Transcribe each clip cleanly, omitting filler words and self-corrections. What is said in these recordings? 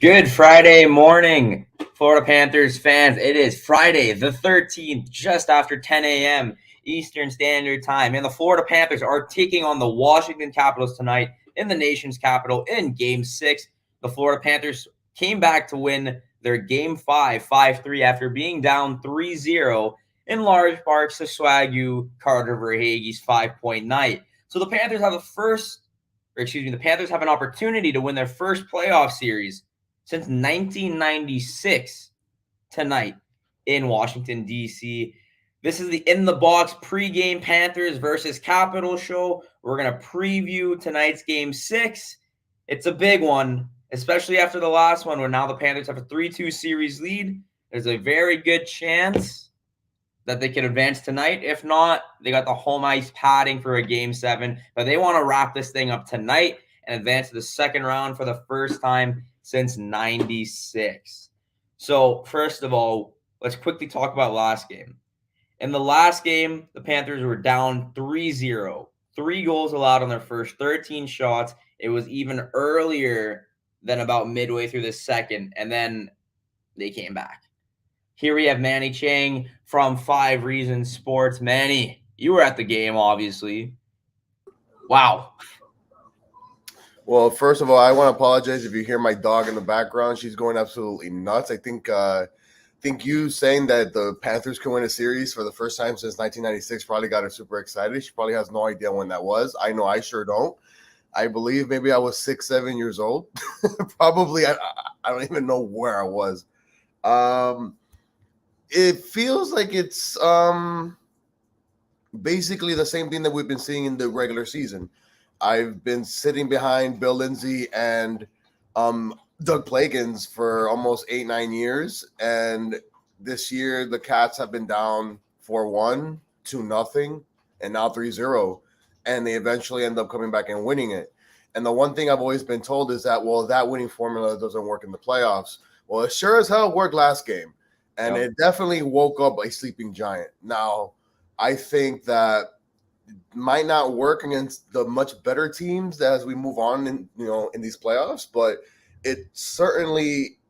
Good Friday morning, Florida Panthers fans. It is Friday the 13th, just after 10 a.m. Eastern Standard Time. And the Florida Panthers are taking on the Washington Capitals tonight in the nation's capital in Game 6. The Florida Panthers came back to win their Game 5, 5-3, after being down 3-0 in large part to Swagoo Carter Verhaeghe's 5-point night. So the Panthers have the Panthers have an opportunity to win their first playoff series since 1996 tonight in Washington, D.C. This is the In the Box pregame Panthers versus Capitals show. We're going to preview tonight's Game 6. It's a big one, especially after the last one where now the Panthers have a 3-2 series lead. There's a very good chance that they can advance tonight. If not, they got the home ice padding for a Game 7. But they want to wrap this thing up tonight and advance to the second round for the first time since 96. So, first of all, let's quickly talk about last game. In the last game, the Panthers were down 3-0. 3 goals allowed on their first 13 shots. It was even earlier than about midway through the second, and then they came back. Here we have Manny Chang from 5 Reasons Sports. Manny, you were at the game, obviously. Wow. Well, first of all, I want to apologize if you hear my dog in the background. She's going absolutely nuts. I think you saying that the Panthers can win a series for the first time since 1996 probably got her super excited. She probably has no idea when that was. I know I sure don't. I believe maybe I was 6, 7 years old. Probably I don't even know where I was. It feels like it's basically the same thing that we've been seeing in the regular season. I've been sitting behind Bill Lindsay and Doug Plagans for almost 8-9 years, and this year the Cats have been down 4-1, 2-0, and now 3-0, and they eventually end up coming back and winning it. And the one thing I've always been told is that, well, that winning formula doesn't work in the playoffs. Well, it sure as hell worked last game, and It definitely woke up a sleeping giant. Now, I think that might not work against the much better teams as we move on in these playoffs, but it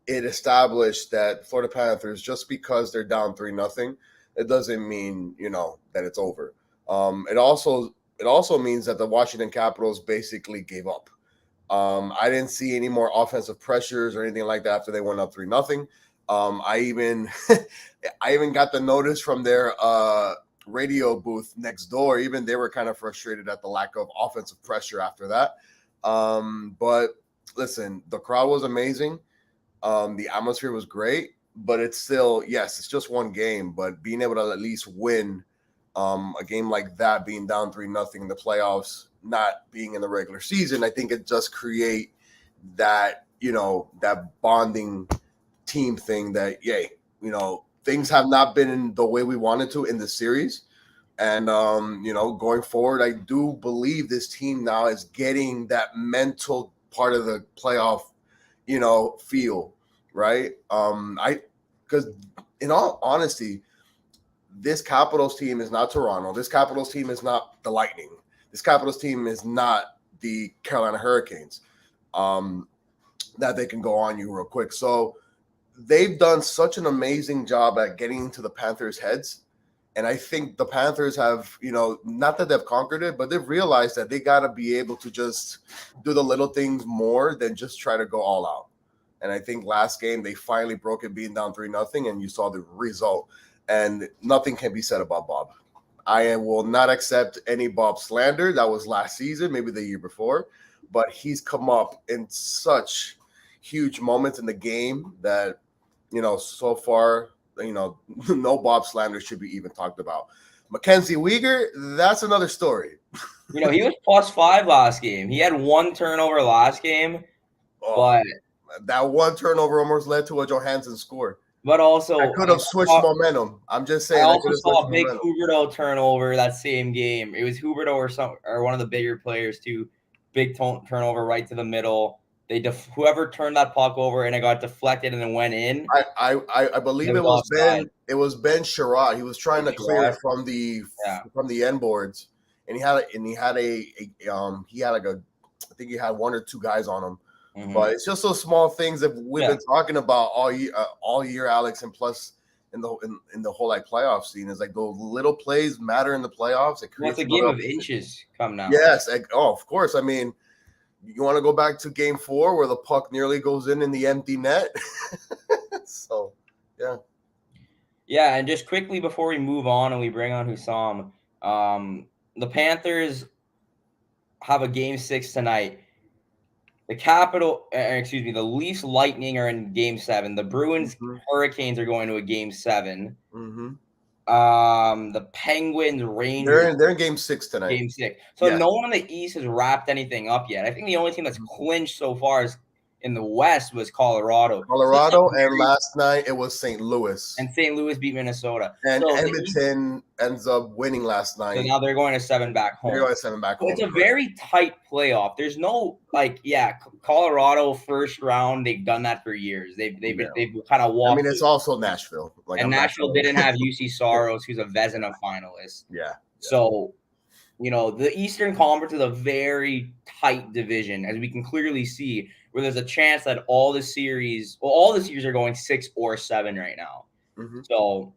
established that Florida Panthers, just because they're down 3-0, it doesn't mean that it's over. It also means that the Washington Capitals basically gave up. I didn't see any more offensive pressures or anything like that after they went up 3-0. I even got the notice from their radio booth next door. Even they were kind of frustrated at the lack of offensive pressure after that. But listen, the crowd was amazing. The atmosphere was great, but it's still, yes, it's just one game, but being able to at least win a game like that, being down 3-0 in the playoffs, not being in the regular season, I think it just create that, that bonding team thing that, things have not been the way we wanted to in the series. And, going forward, I do believe this team now is getting that mental part of the playoff, feel, right? Because in all honesty, this Capitals team is not Toronto. This Capitals team is not the Lightning. This Capitals team is not the Carolina Hurricanes that they can go on you real quick. So, they've done such an amazing job at getting into the Panthers' heads. And I think the Panthers have, not that they've conquered it, but they've realized that they got to be able to just do the little things more than just try to go all out. And I think last game, they finally broke it being down 3-0, and you saw the result. And nothing can be said about Bob. I will not accept any Bob slander. That was last season, maybe the year before. But he's come up in such huge moments in the game that, so far, no Bob slander should be even talked about. Mackenzie Weegar, that's another story. He was +5 last game. He had 1 turnover last game, but that 1 turnover almost led to a Johansson score. But also, I could have switched momentum. I'm just saying. I also saw a big Huberdeau turnover that same game. It was Huberdeau or one of the bigger players too. Big turnover right to the middle. Whoever turned that puck over and it got deflected and then went in. I believe it was Ben. It was Ben Sherrod. He was trying to clear it from the end boards, and he had I think he had 1 or 2 guys on him. But it's just those small things that we've been talking about all year, Alex, and plus in the whole like playoff scene is like those little plays matter in the playoffs. It creates a game of inches come now. Yes, of course. I mean, you want to go back to Game 4 where the puck nearly goes in the empty net. So, yeah. Yeah, and just quickly before we move on and we bring on Hussam, the Panthers have a Game 6 tonight. The Leafs Lightning are in Game 7. The Bruins Hurricanes are going to a Game 7. The Penguins Rangers. They're in Game 6 tonight. Game 6. So no one in the East has wrapped anything up yet. I think the only team that's clinched so far is in the West was Colorado. And last night it was St. Louis. And St. Louis beat Minnesota. And Edmonton ends up winning last night. So now they're going to 7 back home. It's a very tight playoff. There's no Colorado first round. They've done that for years. They've kind of walked. I mean, it's also Nashville. And Nashville didn't have UC Soros, who's a Vezina finalist. Yeah. So, the Eastern Conference is a very tight division, as we can clearly see, where there's a chance that all the series are going 6 or 7 right now. So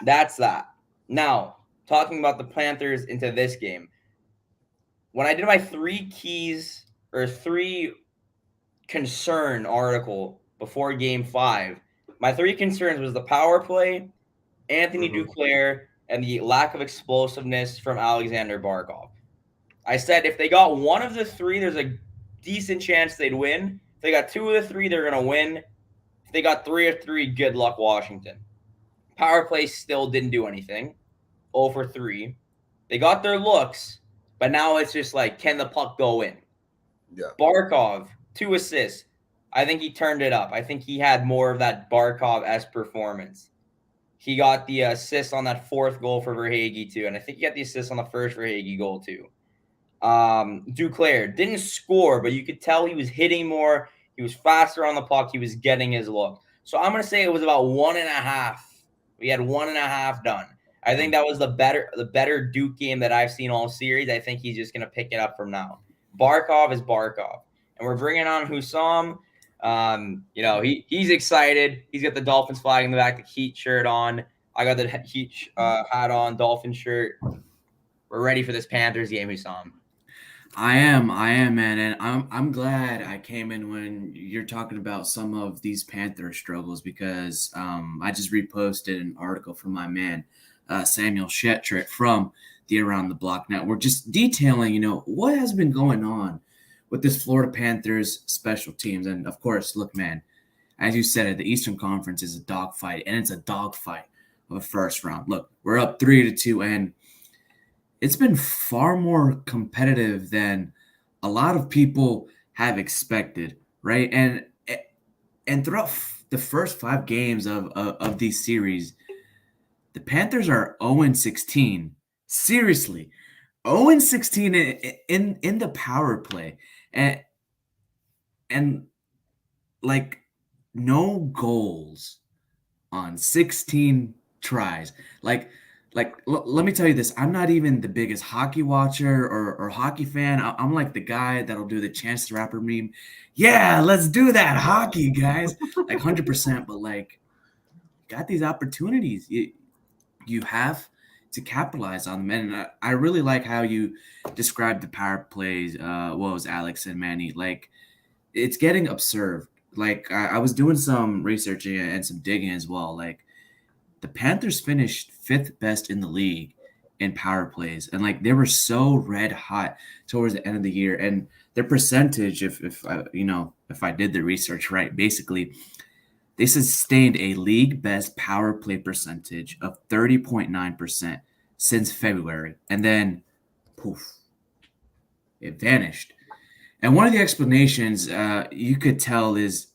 that's that. Now, talking about the Panthers into this game, when I did my 3 concern article before Game 5, my 3 concerns was the power play, Anthony Duclair, and the lack of explosiveness from Alexander Barkov. I said if they got one of the 3, there's a decent chance they'd win. If they got 2 of the 3, they're going to win. If they got 3 of 3, good luck, Washington. Power play still didn't do anything. 0 for 3. They got their looks, but now it's just like, can the puck go in? Yeah. Barkov, 2 assists. I think he turned it up. I think he had more of that Barkov-esque performance. He got the assist on that 4th goal for Verhaeghe too, and I think he got the assist on the first Verhaeghe goal too. Duclair didn't score, but you could tell he was hitting more. He was faster on the puck. He was getting his look. So I'm going to say it was about 1.5. We had 1.5 done. I think that was the better Duke game that I've seen all series. I think he's just going to pick it up from now. Barkov is Barkov. And we're bringing on Hussam. He's excited. He's got the Dolphins flag in the back, the Heat shirt on. I got the Heat hat on, Dolphin shirt. We're ready for this Panthers game, Hussam. I am, man, and I'm glad I came in when you're talking about some of these Panther struggles because I just reposted an article from my man Samuel Shetrick from the Around the Block Network, just detailing, what has been going on with this Florida Panthers special teams. And of course, look, man, as you said, the Eastern Conference is a dogfight, and it's a dogfight of a first round. Look, we're up 3-2, and it's been far more competitive than a lot of people have expected, right? And throughout the first 5 games of these series, the Panthers are 0-16. Seriously, 0-16 in the power play, and like no goals on 16 tries. Let me tell you this. I'm not even the biggest hockey watcher or hockey fan. I'm like the guy that'll do the Chance the Rapper meme. Yeah, let's do that hockey, guys. 100%. But got these opportunities. You have to capitalize on them. And I really like how you described the power plays. What was Alex and Manny? It's getting absurd. I was doing some research and some digging as well. The Panthers finished 5th best in the league in power plays, and they were so red hot towards the end of the year. And their percentage, if I did the research right, basically they sustained a league best power play percentage of 30.9% since February, and then poof, it vanished. And one of the explanations you could tell is,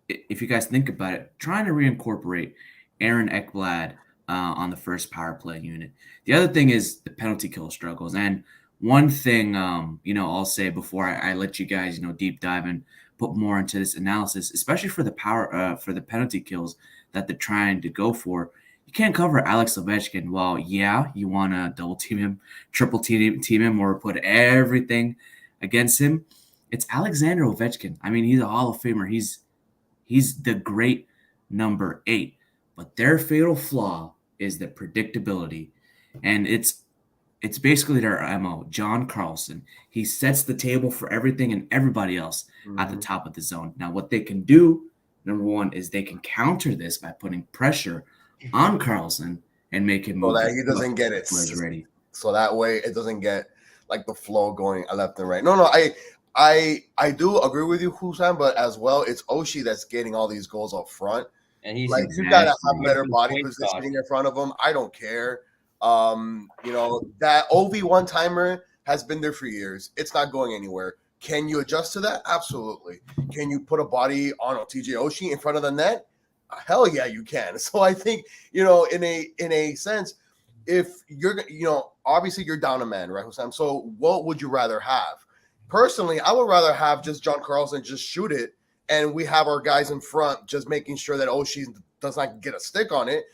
if you guys think about it, trying to reincorporate Aaron Ekblad on the first power play unit. The other thing is the penalty kill struggles. And one thing, I'll say before I let you guys, deep dive and put more into this analysis, especially for the penalty kills that they're trying to go for. You can't cover Alex Ovechkin. Well, yeah, you want to double team him, triple team him, or put everything against him. It's Alexander Ovechkin. I mean, he's a Hall of Famer. He's the great number 8. But their fatal flaw is the predictability. And it's basically their MO, John Carlson. He sets the table for everything and everybody else at the top of the zone. Now, what they can do, number one, is they can counter this by putting pressure on Carlson and make him move so that he doesn't get it ready. So that way it doesn't get like the flow going left and right. No, I do agree with you, Hussam, but as well, it's Oshie that's getting all these goals up front. And he's like you gotta have better body positioning in front of him. I don't care. That OV one-timer has been there for years. It's not going anywhere. Can you adjust to that? Absolutely. Can you put a body on TJ Oshie in front of the net? Hell yeah, you can. So I think, in a sense, if you're, obviously you're down a man, right, Hussam? So what would you rather have? Personally, I would rather have just John Carlson just shoot it, and we have our guys in front just making sure that Oshie does not get a stick on it.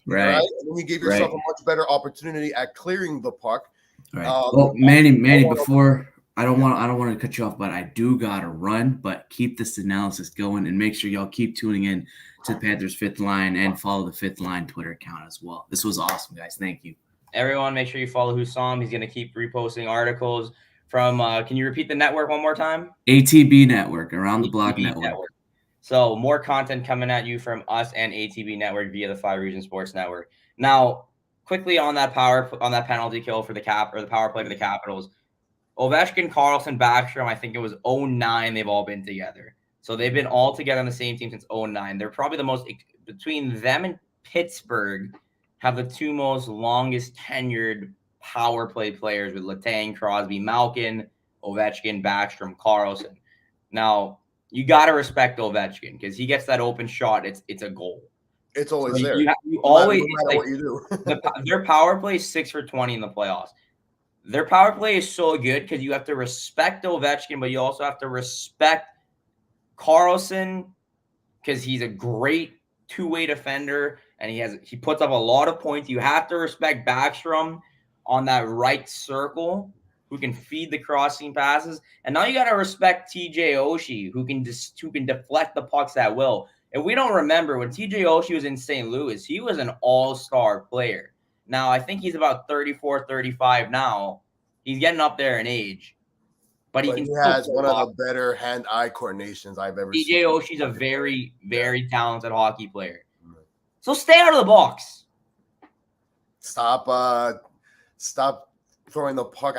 Right? And then you give yourself a much better opportunity at clearing the puck. Right. Well, Manny, before I don't want to cut you off, but I do gotta run. But keep this analysis going and make sure y'all keep tuning in to the Panthers Fifth Line and follow the Fifth Line Twitter account as well. This was awesome, guys. Thank you. Everyone, make sure you follow Hussam. He's gonna keep reposting articles from. Can you repeat the network one more time? ATB Network, Around the Block Network. So more content coming at you from us and ATB Network via the 5 Region Sports Network. Now, quickly on that penalty kill for the power play for the Capitals, Ovechkin, Carlson, Backstrom, I think it was 2009 they've all been together. So they've been all together on the same team since 2009. They're probably the most, between them and Pittsburgh, have the 2 most longest tenured power play players with Letang, Crosby, Malkin, Ovechkin, Backstrom, Carlson. Now, you got to respect Ovechkin because he gets that open shot. It's a goal. It's always there. You always no matter what you do. Their power play is 6 for 20 in the playoffs. Their power play is so good because you have to respect Ovechkin, but you also have to respect Carlson because he's a great two-way defender and he puts up a lot of points. You have to respect Backstrom on that right circle, who can feed the crossing passes. And now you got to respect TJ Oshie, who can deflect the pucks at will. And we don't remember, when TJ Oshie was in St. Louis, he was an all-star player. Now, I think he's about 34, 35 now. He's getting up there in age. But he has one of the better hand-eye coordinations I've ever seen. TJ Oshie's a very, very talented hockey player. So stay out of the box. Stop throwing the puck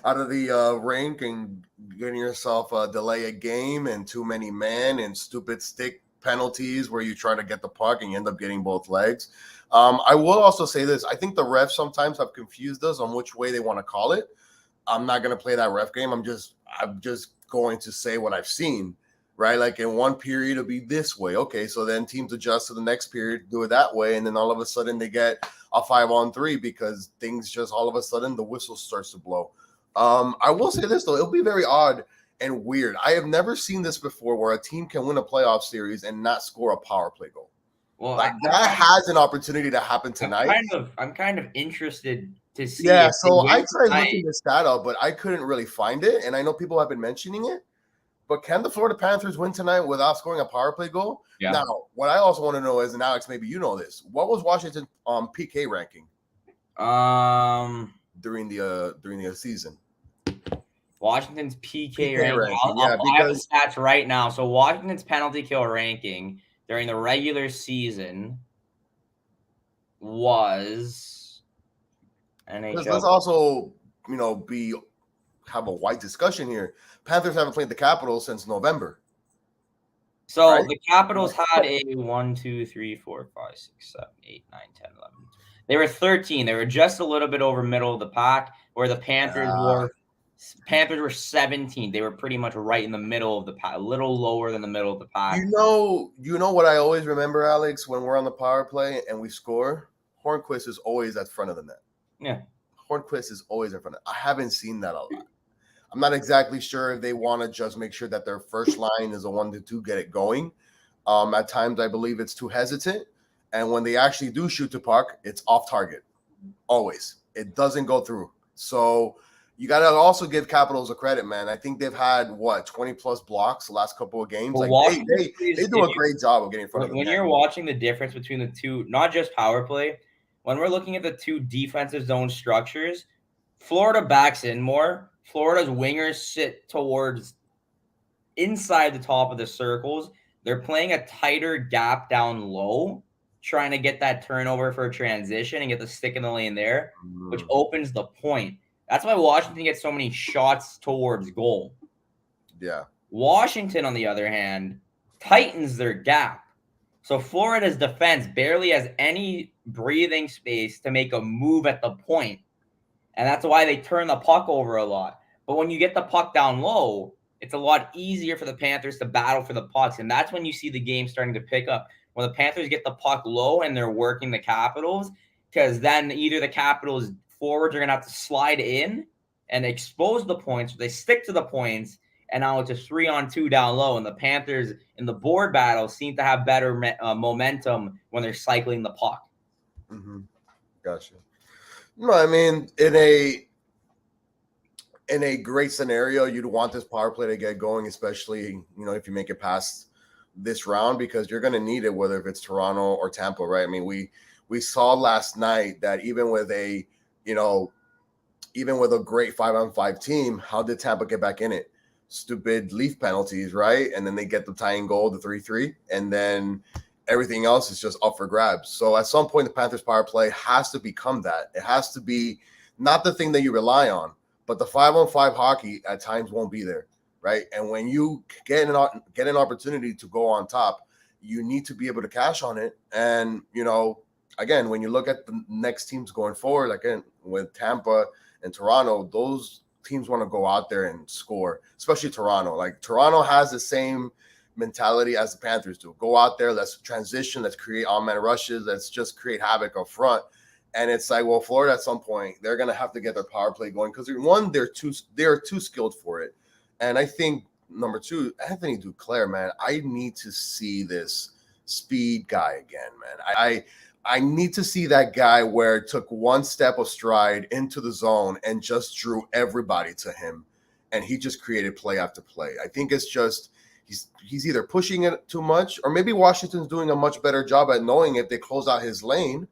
out of the rink and getting yourself a delay a game and too many men and stupid stick penalties where you try to get the puck and you end up getting both legs. I will also say this. I think the refs sometimes have confused us on which way they want to call it. I'm not going to play that ref game. I'm just going to say what I've seen, right? Like in one period, it'll be this way. Okay, so then teams adjust to the next period, do it that way, and then all of a sudden they get a 5-on-3 because things just all of a sudden the whistle starts to blow. I will say this, though. It'll be very odd and weird. I have never seen this before where a team can win a playoff series and not score a power play goal. Well, that has an opportunity to happen tonight. I'm kind of interested to see. Yeah, so I tried looking this stat up, but I couldn't really find it. And I know people have been mentioning it. But can the Florida Panthers win tonight without scoring a power play goal? Yeah. Now, what I also want to know is, and Alex, maybe you know this, what was Washington's PK ranking? During the season. Washington's PK ranking. I have the stats right now. So Washington's penalty kill ranking during the regular season was NHL. Let's also, have a wide discussion here. Panthers haven't played the Capitals since November. So right? The Capitals had a 1, 2, 3, 4, 5, 6, 7, 8, 9, 10, 11. They were 13. They were just a little bit over middle of the pack, where the Panthers were 17. They were pretty much right in the middle of the pack, a little lower than the middle of the pack. You know what I always remember, Alex, when we're on the power play and we score, Hornquist is always at front of the net. Yeah. Hornquist is always in front of it. I haven't seen that a lot. I'm not exactly sure if they want to just make sure that their first line is the one to get it going. At times, I believe it's too hesitant. And when they actually do shoot the puck, it's off target. Always. It doesn't go through. So, you got to also give Capitals a credit, man. I think they've had 20 plus blocks the last couple of games. Well, Like they do a great job of getting in front of them. When you're watching the difference between the two, not just power play, when we're looking at the two defensive zone structures, Florida backs in more. Florida's wingers sit towards inside the top of the circles. They're playing a tighter gap down low, trying to get that turnover for a transition and get the stick in the lane there, which opens the point. That's why Washington gets so many shots towards goal. Yeah. Washington, on the other hand, tightens their gap. So Florida's defense barely has any breathing space to make a move at the point. And that's why they turn the puck over a lot. But when you get the puck down low, it's a lot easier for the Panthers to battle for the pucks. And that's when you see the game starting to pick up. When the Panthers get the puck low and they're working the Capitals, because then either the Capitals forwards are going to have to slide in and expose the points, or they stick to the points, and now it's a 3-on-2 down low. And the Panthers in the board battle seem to have better momentum when they're cycling the puck. Mm-hmm. Gotcha. No, I mean, in a great scenario, you'd want this power play to get going, especially, if you make it past this round, because you're going to need it, whether if it's Toronto or Tampa, right? I mean, we saw last night that even with a great 5-on-5 team, how did Tampa get back in it? Stupid Leaf penalties, right? And then they get the tying goal, the 3-3, and then everything else is just up for grabs. So at some point, the Panthers power play has to become that. It has to be not the thing that you rely on, but the 5-on-5 hockey at times won't be there, right? And when you get an opportunity to go on top, you need to be able to cash on it. And, again, when you look at the next teams going forward, again, with Tampa and Toronto, those teams want to go out there and score, especially Toronto. Like, Toronto has the same mentality as the Panthers do. Go out there, let's transition, let's create all-man rushes, let's just create havoc up front. And it's like, well, Florida at some point, they're going to have to get their power play going because, one, they're too skilled for it. And I think, number two, Anthony Duclair, man, I need to see this speed guy again, man. I need to see that guy where it took one step of stride into the zone and just drew everybody to him, and he just created play after play. I think it's just he's either pushing it too much, or maybe Washington's doing a much better job at knowing if they close out his lane,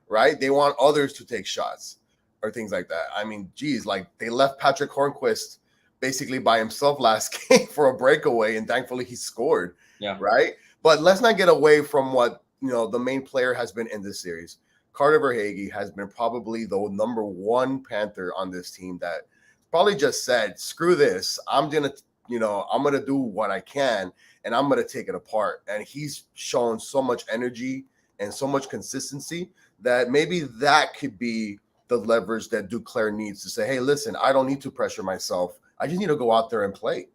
right? They want others to take shots or things like that. I mean, geez, like they left Patrick Hornquist basically by himself last game for a breakaway, and thankfully he scored. Yeah. Right. But let's not get away from what the main player has been in this series. Carter Verhaeghe has been probably the number one Panther on this team that probably just said, screw this. I'm gonna do what I can, and I'm gonna take it apart. And he's shown so much energy and so much consistency that maybe that could be the leverage that Duclair needs to say, hey, listen, I don't need to pressure myself. I just need to go out there and play.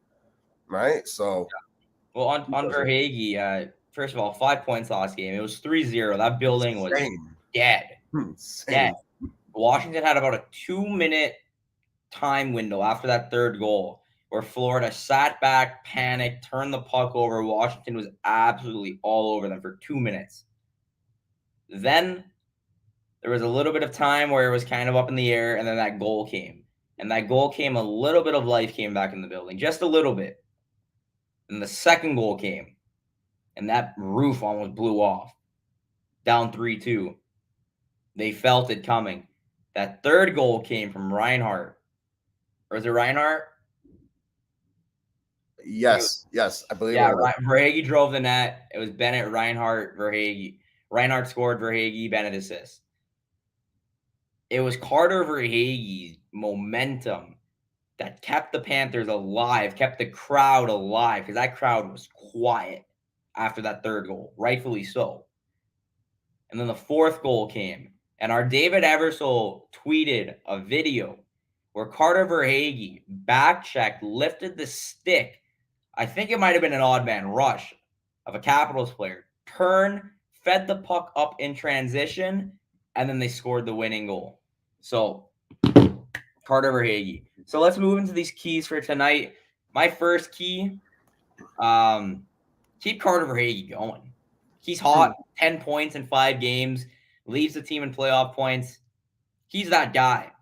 Right. So well, on Verhaeghe, first of all, 5 points last game. It was 3-0. That building was dead. Dead. Washington had about a 2-minute time window after that third goal where Florida sat back, panicked, turned the puck over. Washington was absolutely all over them for 2 minutes. Then there was a little bit of time where it was kind of up in the air, and then that goal came. And that goal came, a little bit of life came back in the building, just a little bit. And the second goal came, and that roof almost blew off. Down 3-2. They felt it coming. That third goal came from Reinhart. Or is it Reinhart? Yes, I believe. Yeah, Verhaeghe drove the net. It was Bennett, Reinhart, Verhaeghe. Reinhart scored, Verhaeghe, Bennett assist. It was Carter Verhaeghe's momentum that kept the Panthers alive, kept the crowd alive, because that crowd was quiet after that third goal, rightfully so. And then the fourth goal came, and our David Eversole tweeted a video where Carter Verhaeghe back-checked, lifted the stick. I think it might have been an odd man rush of a Capitals player. Turned, fed the puck up in transition, and then they scored the winning goal. So, Carter Verhaeghe. So let's move into these keys for tonight. My first key, keep Carter Verhaeghe going. He's hot, 10 points in 5 games, leads the team in playoff points. He's that guy.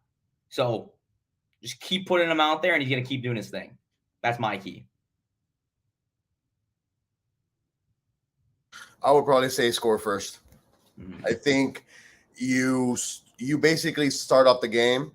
So Just keep putting him out there, and he's going to keep doing his thing. That's my key. I would probably say score first. Mm-hmm. I think you basically start up the game.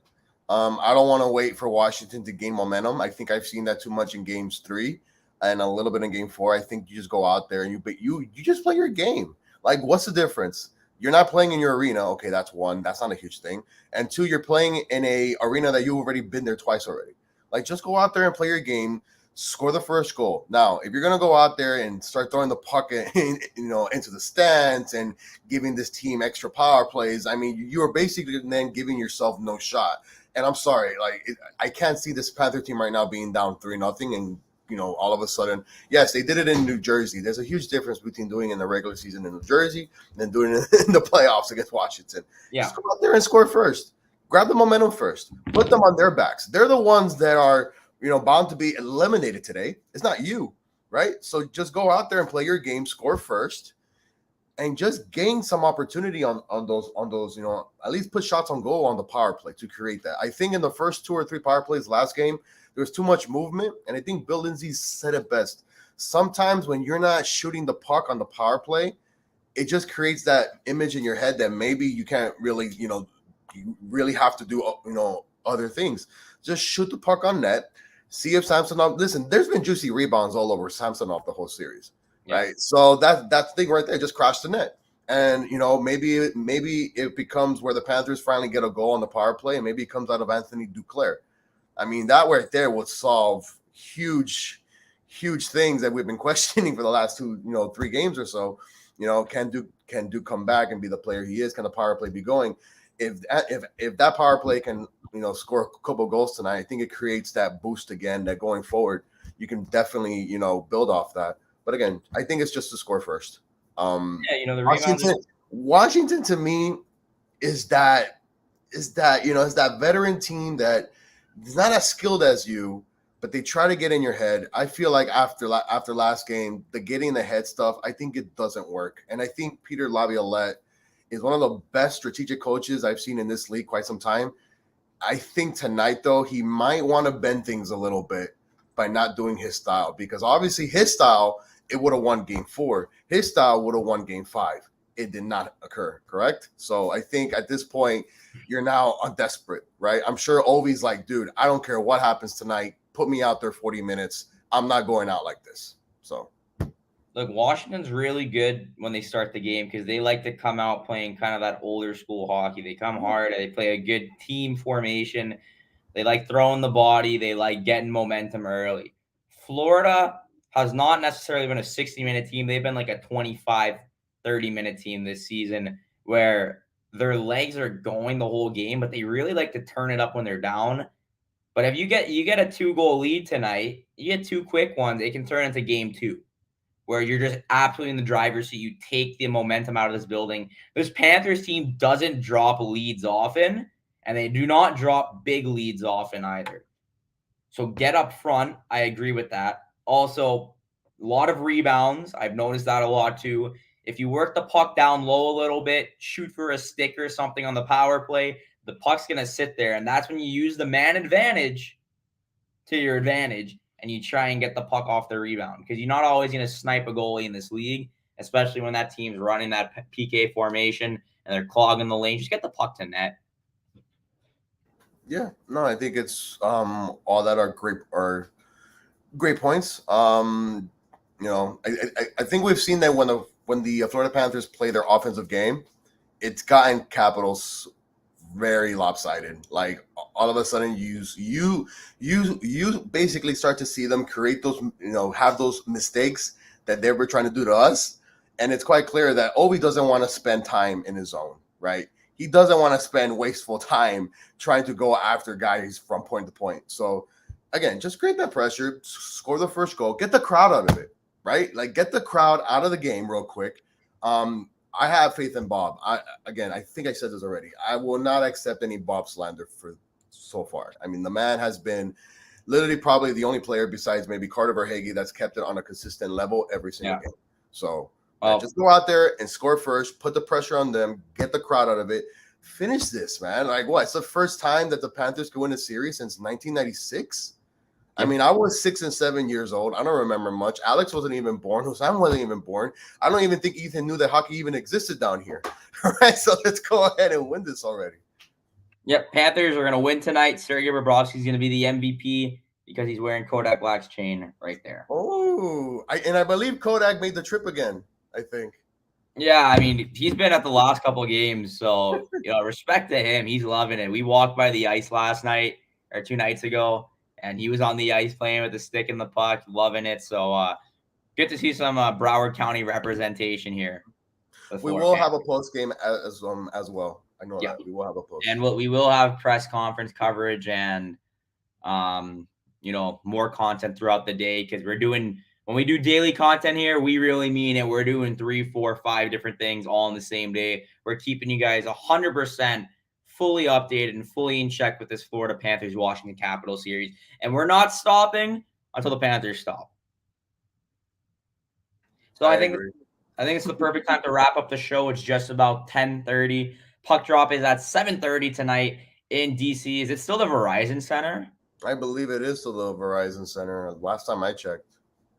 I don't want to wait for Washington to gain momentum. I think I've seen that too much in games 3 and a little bit in game 4. I think you just go out there and you just play your game. Like, what's the difference? You're not playing in your arena. Okay, that's one. That's not a huge thing. And 2, you're playing in a arena that you've already been there twice already. Like, just go out there and play your game. Score the first goal. Now, if you're gonna go out there and start throwing the puck into the stands and giving this team extra power plays, I mean, you are basically then giving yourself no shot. And I'm sorry, I can't see this Panther team right now being down 3-0 and all of a sudden, yes, they did it in New Jersey. There's a huge difference between doing it in the regular season in New Jersey and then doing it in the playoffs against Washington. Yeah. Just go out there and score first. Grab the momentum first. Put them on their backs. They're the ones that are bound to be eliminated today. It's not you, right? So just go out there and play your game, score first, and just gain some opportunity on those, at least put shots on goal on the power play to create that. I think in the first 2 or 3 power plays last game, there was too much movement, and I think Bill Lindsay said it best. Sometimes when you're not shooting the puck on the power play, it just creates that image in your head that maybe you can't really, you really have to do, other things. Just shoot the puck on net. See if Samsonov. Listen, there's been juicy rebounds all over Samsonov the whole series, right? So that thing right there just crashed the net, and maybe it becomes where the Panthers finally get a goal on the power play, and maybe it comes out of Anthony Duclair. I mean, that right there would solve huge things that we've been questioning for the last 2, 3 games or so. Can Duke come back and be the player he is? Can the power play be going? If that power play can score a couple goals tonight, I think it creates that boost again that going forward you can definitely build off that. But again, I think it's just to score first. The Washington to me is that veteran team that is not as skilled as you, but they try to get in your head. I feel like after last game, the getting in the head stuff, I think it doesn't work. And I think Peter Laviolette is one of the best strategic coaches I've seen in this league quite some time. I think tonight, though, he might want to bend things a little bit by not doing his style, because obviously his style, it would have won game 4. His style would have won game 5. It did not occur, correct? So I think at this point, you're now desperate, right? I'm sure Ovi's like, dude, I don't care what happens tonight. Put me out there 40 minutes. I'm not going out like this. So. Look, Washington's really good when they start the game because they like to come out playing kind of that older school hockey. They come hard. They play a good team formation. They like throwing the body. They like getting momentum early. Florida has not necessarily been a 60-minute team. They've been like a 25, 30-minute team this season where their legs are going the whole game, but they really like to turn it up when they're down. But if you get a 2-goal lead tonight, you get 2 quick ones, it can turn into game 2. Where you're just absolutely in the driver's seat. You take the momentum out of this building. This Panthers team doesn't drop leads often, and they do not drop big leads often either. So get up front. I agree with that. Also, a lot of rebounds. I've noticed that a lot too. If you work the puck down low a little bit, shoot for a stick or something on the power play, the puck's going to sit there, and that's when you use the man advantage to your advantage. And you try and get the puck off the rebound because you're not always going to snipe a goalie in this league, especially when that team's running that PK formation and they're clogging the lane. Just get the puck to net. Yeah, no, I think it's all that are great points. I think we've seen that when the Florida Panthers play their offensive game, it's gotten Capitals very lopsided. Like all of a sudden you basically start to see them create those, have those mistakes that they were trying to do to us. And it's quite clear that Ovi doesn't want to spend time in his zone, right? He doesn't want to spend wasteful time trying to go after guys from point to point. So again, just create that pressure, score the first goal, get the crowd out of it, right? Like get the crowd out of the game real quick. I have faith in Bob. I think I said this already. I will not accept any Bob slander for so far. I mean, the man has been literally probably the only player besides maybe Carter Verhaeghe that's kept it on a consistent level every single game. So just go out there and score first, put the pressure on them, get the crowd out of it. finish this, man. Like, what? It's the first time that the Panthers could win a series since 1996. I mean, I was 6 and 7 years old. I don't remember much. Alex wasn't even born. Husam wasn't even born. I don't even think Ethan knew that hockey even existed down here. All right, so let's go ahead and win this already. Yep, Panthers are going to win tonight. Sergei Bobrovsky's going to be the MVP because he's wearing Kodak Black's chain right there. Oh, I believe Kodak made the trip again, I think. Yeah, I mean, he's been at the last couple of games, so respect to him. He's loving it. We walked by the ice last night or 2 nights ago, and he was on the ice playing with the stick and the puck, loving it. So good to see some Broward County representation here. We will have a post game as well. I know that we will have a post, and we will have press conference coverage and more content throughout the day because when we do daily content here, we really mean it. We're doing 3, 4, 5 different things all on the same day. We're keeping you guys 100% fully updated and fully in check with this Florida Panthers Washington Capitals series. And we're not stopping until the Panthers stop. So I think it's the perfect time to wrap up the show. It's just about 10:30. Puck drop is at 7:30 tonight in DC. Is it still the Verizon Center? I believe it is still the Verizon Center. Last time I checked.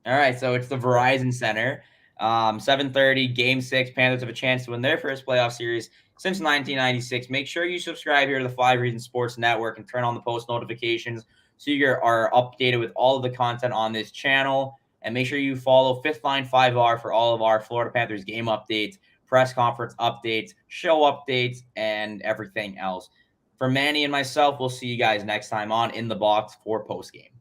All right, so it's the Verizon Center. 7:30, Game 6. Panthers have a chance to win their first playoff series since 1996. Make sure you subscribe here to the 5 Reasons Sports Network and turn on the post notifications so you are updated with all of the content on this channel. And make sure you follow Fifth Line 5R for all of our Florida Panthers game updates, press conference updates, show updates, and everything else. For Manny and myself, we'll see you guys next time on In the Box for postgame.